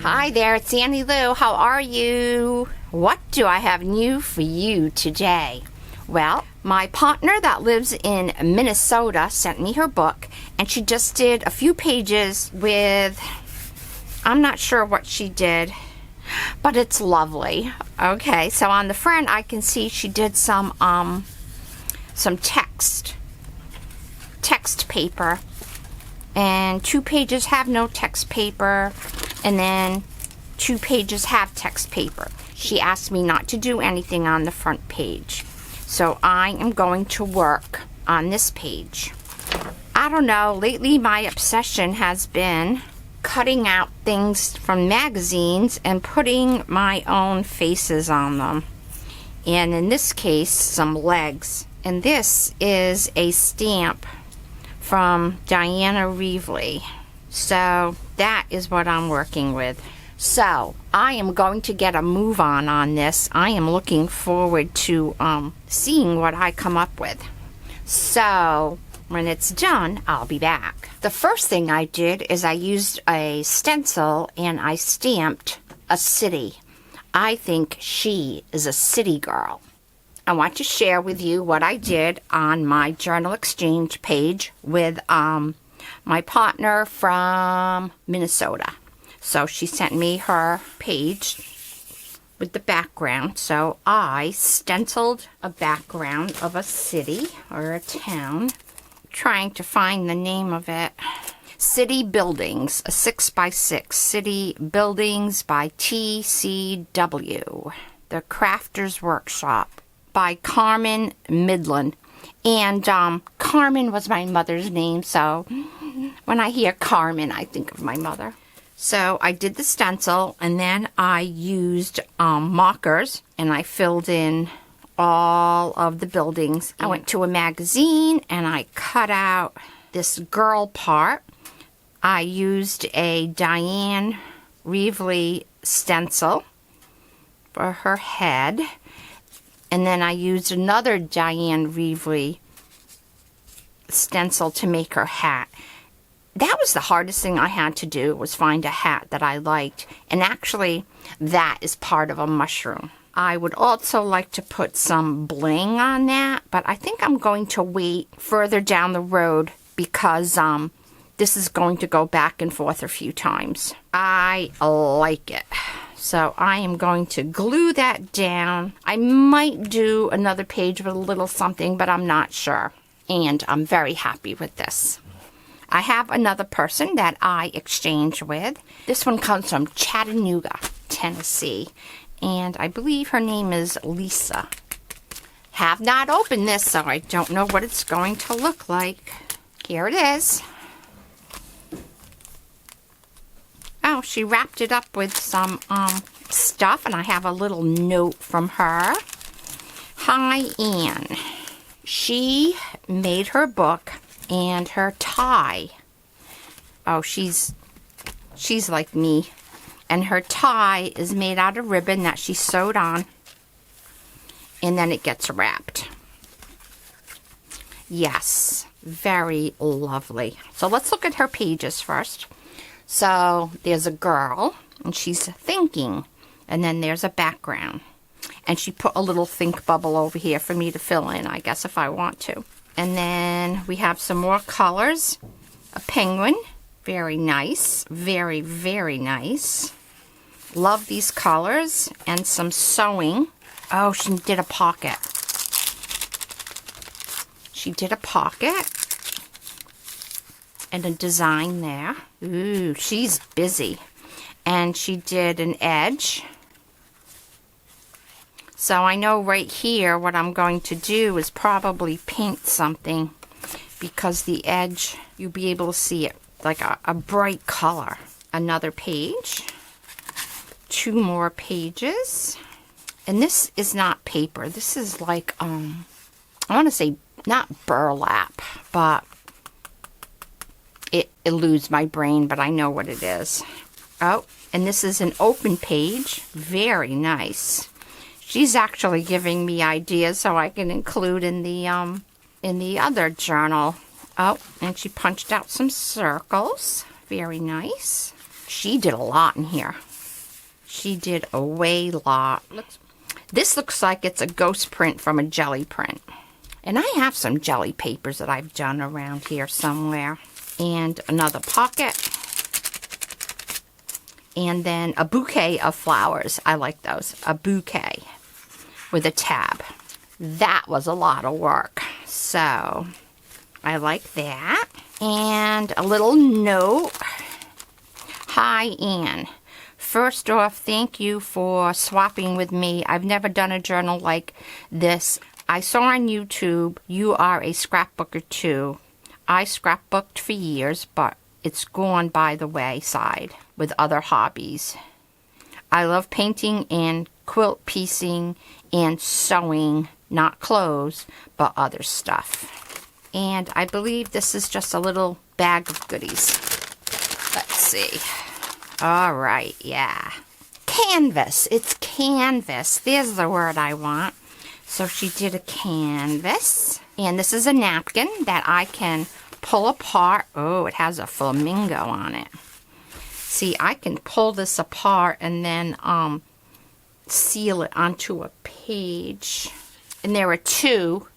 Hi there, it's Annie Lou. How are you? What do I have new for you today? Well, my partner that lives in Minnesota sent me her book, and she just did a few pages with, I'm not sure what she did, but it's lovely. Okay, so on the front I can see she did some text paper, and 2 pages have no text paper, and then 2 pages have text paper. She asked me not to do anything on the front page, so I am going to work on this page. I don't know, lately my obsession has been cutting out things from magazines and putting my own faces on them. And in this case, some legs. And this is a stamp from Diana Reevely. So that is what I'm working with. So I am going to get a move on this. I am looking forward to seeing what I come up with. So when it's done, I'll be back. The first thing I did is I used a stencil and I stamped a city. I think she is a city girl. I want to share with you what I did on my journal exchange page with my partner from Minnesota. So she sent me her page with the background. So I stenciled a background of a city or a town. Trying to find the name of it. City Buildings, a 6x6. City Buildings by TCW. The Crafter's Workshop by Carmen Midland. And Carmen was my mother's name, so when I hear Carmen, I think of my mother. So I did the stencil, and then I used markers, and I filled in all of the buildings. I went to a magazine, and I cut out this girl part. I used a Diane Reevely stencil for her head. And then I used another Diane Reevely stencil to make her hat. That was the hardest thing I had to do, was find a hat that I liked. And actually, that is part of a mushroom. I would also like to put some bling on that, but I think I'm going to wait further down the road because this is going to go back and forth a few times. I like it. So I am going to glue that down. I might do another page with a little something, but I'm not sure. And I'm very happy with this. I have another person that I exchange with. This one comes from Chattanooga, Tennessee. And I believe her name is Lisa. Have not opened this, so I don't know what it's going to look like. Here it is. Oh, she wrapped it up with some stuff, and I have a little note from her. Hi, Anne. She made her book and her tie. Oh, she's like me. And her tie is made out of ribbon that she sewed on, and then it gets wrapped. Yes, very lovely. So let's look at her pages first. So there's a girl, and she's thinking, and then there's a background. And she put a little think bubble over here for me to fill in, I guess, if I want to. And then we have some more colors. A penguin, very nice, very, very nice. Love these colors. And some sewing. Oh, she did a pocket. She did a pocket. And a design there. Ooh, she's busy. And she did an edge. So I know right here what I'm going to do is probably paint something, because the edge, you'll be able to see it like a bright color. Another page. 2 more pages. And this is not paper. This is like, I want to say not burlap, but it eludes my brain, but I know what it is. Oh, and this is an open page. Very nice. She's actually giving me ideas so I can include in the in the other journal. Oh, and she punched out some circles. Very nice. She did a lot in here. She did a way lot. This looks like it's a ghost print from a jelly print. And I have some jelly papers that I've done around here somewhere. And another pocket. And then a bouquet of flowers. I like those. A bouquet with a tab. That was a lot of work. So I like that. And a little note. Hi, Anne. First off, thank you for swapping with me. I've never done a journal like this. I saw on YouTube you are a scrapbooker too. I scrapbooked for years, but it's gone by the wayside with other hobbies. I love painting and quilt piecing and sewing, not clothes, but other stuff. And I believe this is just a little bag of goodies. Let's see. All right, yeah. Canvas. It's canvas. There's the word I want. So she did a canvas. And this is a napkin that I can pull apart. Oh, it has a flamingo on it. See, I can pull this apart and then seal it onto a page. And there are two,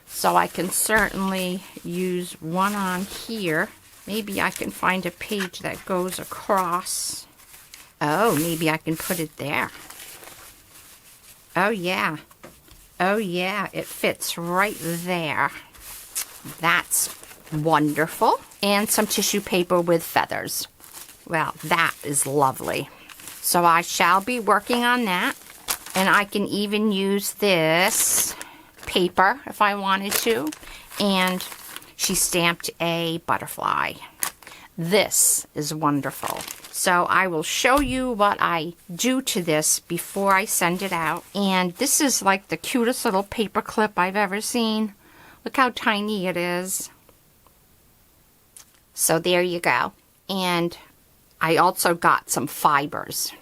so I can certainly use one on here. Maybe I can find a page that goes across. Oh, maybe I can put it there. Oh, yeah. Oh, yeah, it fits right there. That's wonderful. And some tissue paper with feathers. Well, that is lovely. So I shall be working on that. And I can even use this paper if I wanted to. And she stamped a butterfly. This is wonderful. So I will show you what I do to this before I send it out. And this is like the cutest little paper clip I've ever seen. Look how tiny it is. So there you go. And I also got some fibers.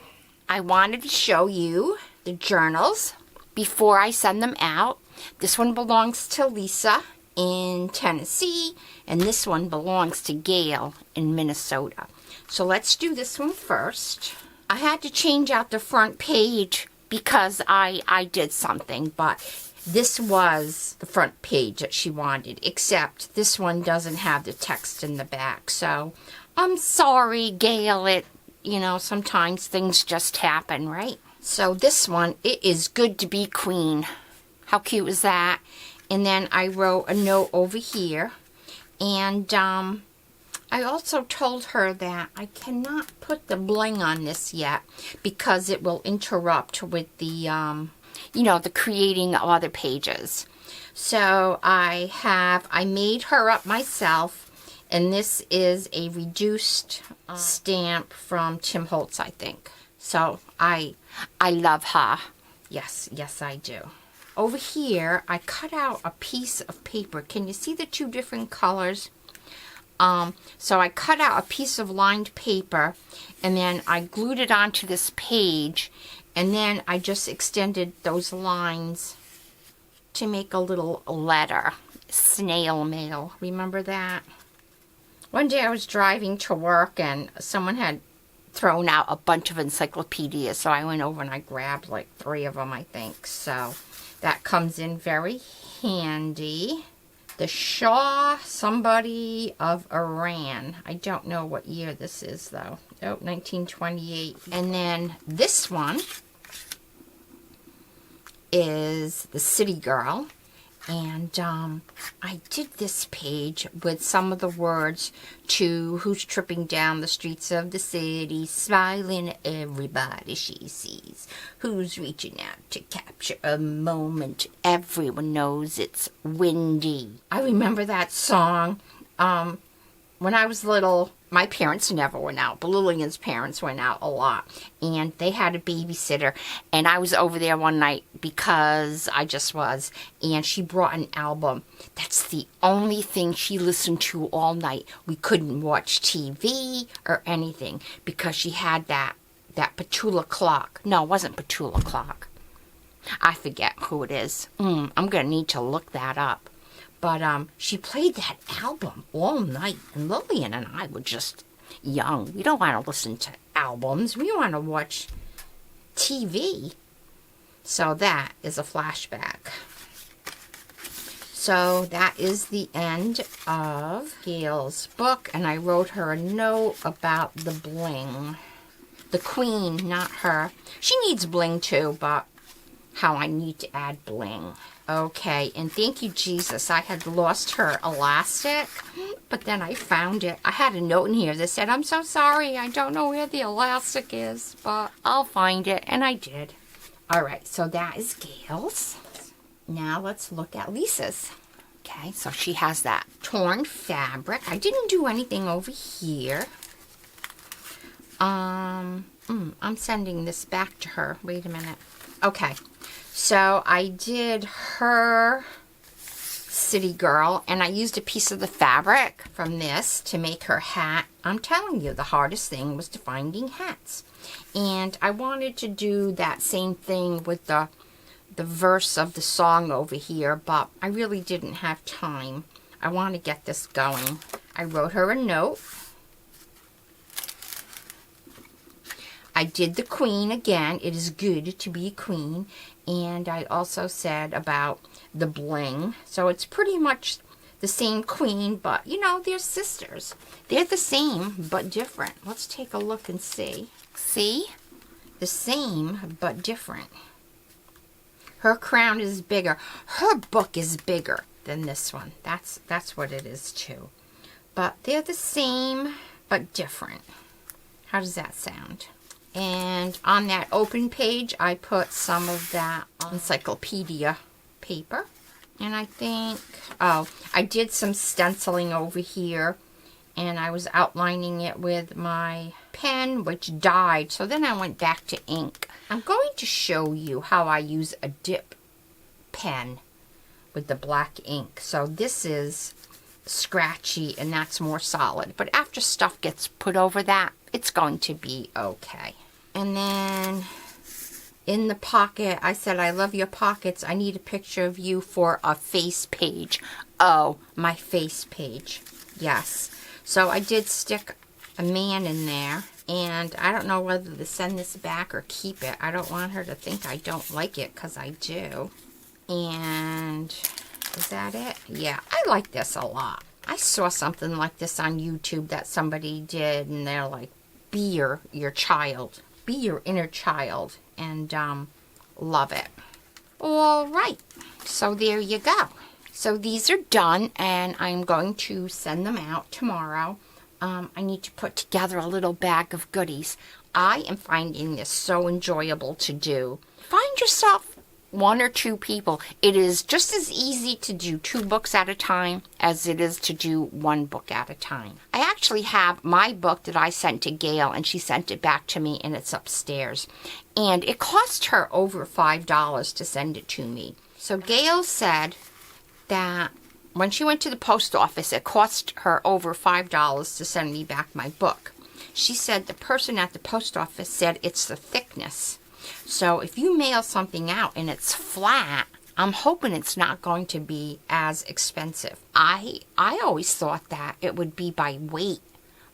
I wanted to show you the journals before I send them out. This one belongs to Lisa in Tennessee, and this one belongs to Gail in Minnesota. So let's do this one first. I had to change out the front page because I did something, but this was the front page that she wanted, except this one doesn't have the text in the back. So I'm sorry, Gail. Sometimes things just happen, right? So this one, it is good to be queen. How cute is that? And then I wrote a note over here. And I also told her that I cannot put the bling on this yet because it will interrupt with the, the creating of other pages. So I made her up myself. And this is a reduced stamp from Tim Holtz, I think. So I love her. Yes, I do. Over here, I cut out a piece of paper. Can you see the two different colors? So I cut out a piece of lined paper, and then I glued it onto this page, and then I just extended those lines to make a little letter. Snail mail. Remember that? One day I was driving to work, and someone had thrown out a bunch of encyclopedias, so I went over and I grabbed like 3 of them, I think. So that comes in very handy. The Shah somebody of Iran. I don't know what year this is, though. Oh, 1928. And then this one is the City Girl. And I did this page with some of the words to Who's Tripping Down the Streets of the City, smiling at everybody she sees. Who's reaching out to capture a moment? Everyone knows it's windy. I remember that song. When I was little, my parents never went out, but Lillian's parents went out a lot. And they had a babysitter. And I was over there one night because I just was. And she brought an album. That's the only thing she listened to all night. We couldn't watch TV or anything because she had that Petula clock. No, it wasn't Petula clock. I forget who it is. I'm going to need to look that up. But she played that album all night, and Lillian and I were just young. We don't want to listen to albums. We want to watch TV. So that is a flashback. So that is the end of Gail's book, and I wrote her a note about the bling. The queen, not her. She needs bling too, but how I need to add bling. Okay, and thank you, Jesus. I had lost her elastic, but then I found it. I had a note in here that said, I'm so sorry, I don't know where the elastic is, but I'll find it, and I did. All right, so that is Gail's. Now let's look at Lisa's. Okay, so she has that torn fabric. I didn't do anything over here. I'm sending this back to her. Wait a minute. Okay, so I did her City Girl, and I used a piece of the fabric from this to make her hat. I'm telling you, the hardest thing was finding hats. And I wanted to do that same thing with the verse of the song over here, but I really didn't have time. I want to get this going. I wrote her a note. I did the queen again. It is good to be a queen. And I also said about the bling. So it's pretty much the same queen, but you know, they're sisters. They're the same, but different. Let's take a look and see. See? The same, but different. Her crown is bigger. Her book is bigger than this one. That's what it is too. But they're the same, but different. How does that sound? And on that open page, I put some of that encyclopedia paper. And I think, oh, I did some stenciling over here. And I was outlining it with my pen, which died. So then I went back to ink. I'm going to show you how I use a dip pen with the black ink. So this is scratchy and that's more solid. But after stuff gets put over that, it's going to be okay. And then in the pocket, I said, I love your pockets. I need a picture of you for a face page. Oh, my face page. Yes. So I did stick a man in there, and I don't know whether to send this back or keep it. I don't want her to think I don't like it, because I do. And is that it? Yeah, I like this a lot. I saw something like this on YouTube that somebody did, and they're like, be your child. Be your inner child. And love it. All right. So there you go. So these are done, and I'm going to send them out tomorrow. I need to put together a little bag of goodies. I am finding this so enjoyable to do. Find yourself one or two people. It is just as easy to do 2 books at a time as it is to do 1 book at a time. I actually have my book that I sent to Gail, and she sent it back to me, and it's upstairs. And it cost her over $5 to send it to me. So Gail said that when she went to the post office, it cost her over $5 to send me back my book. She said the person at the post office said it's the thickness. So if you mail something out and it's flat, I'm hoping it's not going to be as expensive. I always thought that it would be by weight,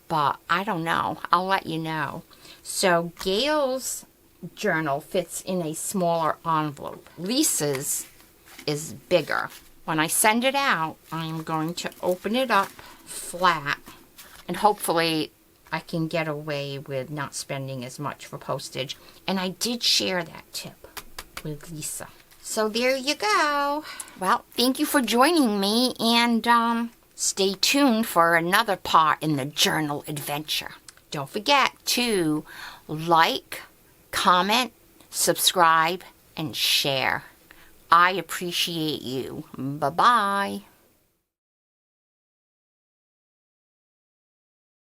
but I don't know. I'll let you know. So Gail's journal fits in a smaller envelope. Lisa's is bigger. When I send it out, I'm going to open it up flat, and hopefully I can get away with not spending as much for postage. And I did share that tip with Lisa. So there you go. Well, thank you for joining me, and stay tuned for another part in the journal adventure. Don't forget to like, comment, subscribe, and share. I appreciate you. Bye-bye.